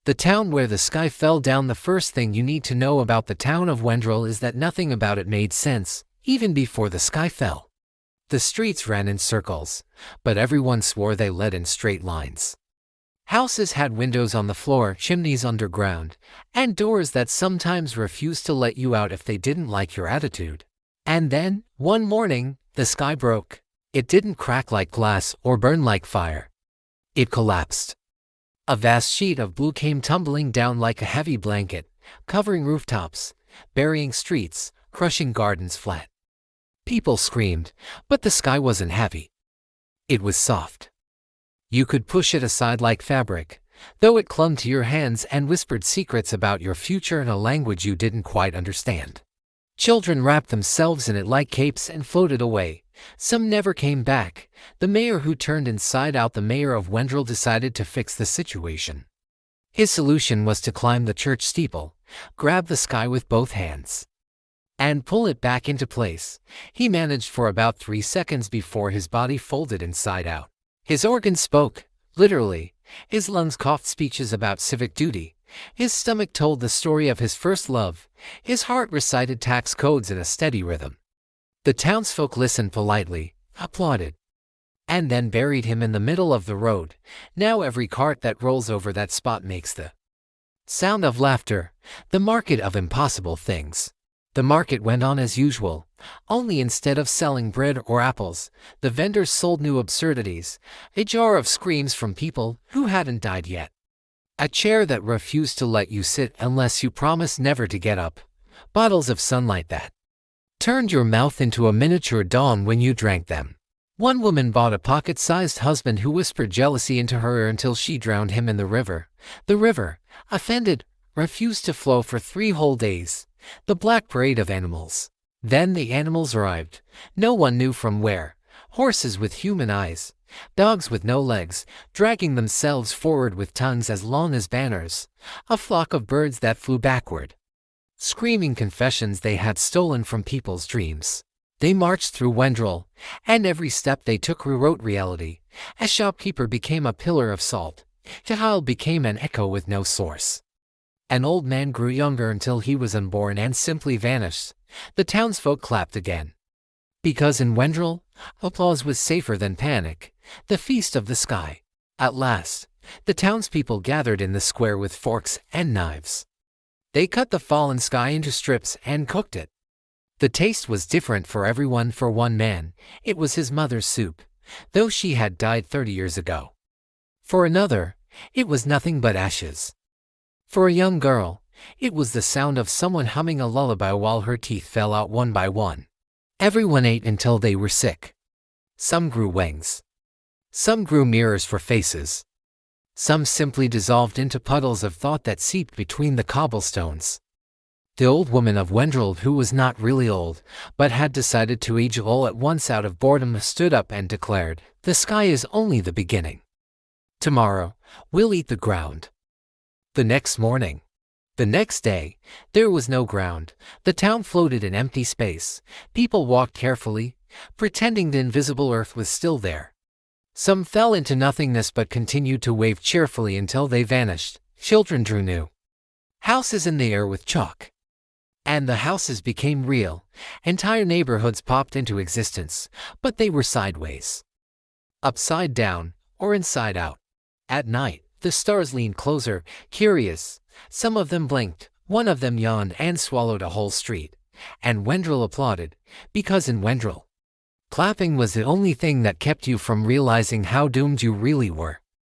The town where the sky fell down. The first thing you need to know about the town of Wendrel is that nothing about it made sense, even before the sky fell. The streets ran in circles, but everyone swore they led in straight lines. Houses had windows on the floor, chimneys underground, and doors that sometimes refused to let you out if they didn't like your attitude. And then, one morning, the sky broke. It didn't crack like glass or burn like fire. It collapsed. A vast sheet of blue came tumbling down like a heavy blanket, covering rooftops, burying streets, crushing gardens flat. People screamed, but the sky wasn't heavy. It was soft. You could push it aside like fabric, though it clung to your hands and whispered secrets about your future in a language you didn't quite understand. Children wrapped themselves in it like capes and floated away. Some never came back. The mayor who turned inside out, the mayor of Wendrel, decided to fix the situation. His solution was to climb the church steeple, grab the sky with both hands, and pull it back into place. He managed for about 3 seconds before his body folded inside out. His organs spoke, literally. His lungs coughed speeches about civic duty. His stomach told the story of his first love. His heart recited tax codes in a steady rhythm. The townsfolk listened politely, applauded, and then buried him in the middle of the road. Now every cart that rolls over that spot makes the sound of laughter, the market of impossible things. The market went on as usual, only instead of selling bread or apples, the vendors sold new absurdities, a jar of screams from people who hadn't died yet, a chair that refused to let you sit unless you promised never to get up, bottles of sunlight that turned your mouth into a miniature dawn when you drank them. One woman bought a pocket-sized husband who whispered jealousy into her ear until she drowned him in the river. The river, offended, refused to flow for 3 whole days. The black parade of animals. Then the animals arrived, no one knew from where. Horses with human eyes, dogs with no legs, dragging themselves forward with tongues as long as banners, a flock of birds that flew backward, screaming confessions they had stolen from people's dreams. They marched through Wendrel, and every step they took rewrote reality. A shopkeeper became a pillar of salt. A child became an echo with no source. An old man grew younger until he was unborn and simply vanished. The townsfolk clapped again. Because in Wendrel, applause was safer than panic. The feast of the sky. At last, the townspeople gathered in the square with forks and knives. They cut the fallen sky into strips and cooked it. The taste was different for everyone. For one man, it was his mother's soup, though she had died 30 years ago. For another, it was nothing but ashes. For a young girl, it was the sound of someone humming a lullaby while her teeth fell out one by one. Everyone ate until they were sick. Some grew wings. Some grew mirrors for faces. Some simply dissolved into puddles of thought that seeped between the cobblestones. The old woman of Wendrel, who was not really old, but had decided to age all at once out of boredom, stood up and declared, "The sky is only the beginning. Tomorrow, we'll eat the ground." The next morning. The next day, there was no ground. The town floated in empty space. People walked carefully, pretending the invisible earth was still there. Some fell into nothingness but continued to wave cheerfully until they vanished. Children drew new houses in the air with chalk. And the houses became real. Entire neighborhoods popped into existence, but they were sideways, upside down, or inside out. At night, the stars leaned closer, curious. Some of them blinked, one of them yawned and swallowed a whole street. And Wendrel applauded, because in Wendrel, clapping was the only thing that kept you from realizing how doomed you really were.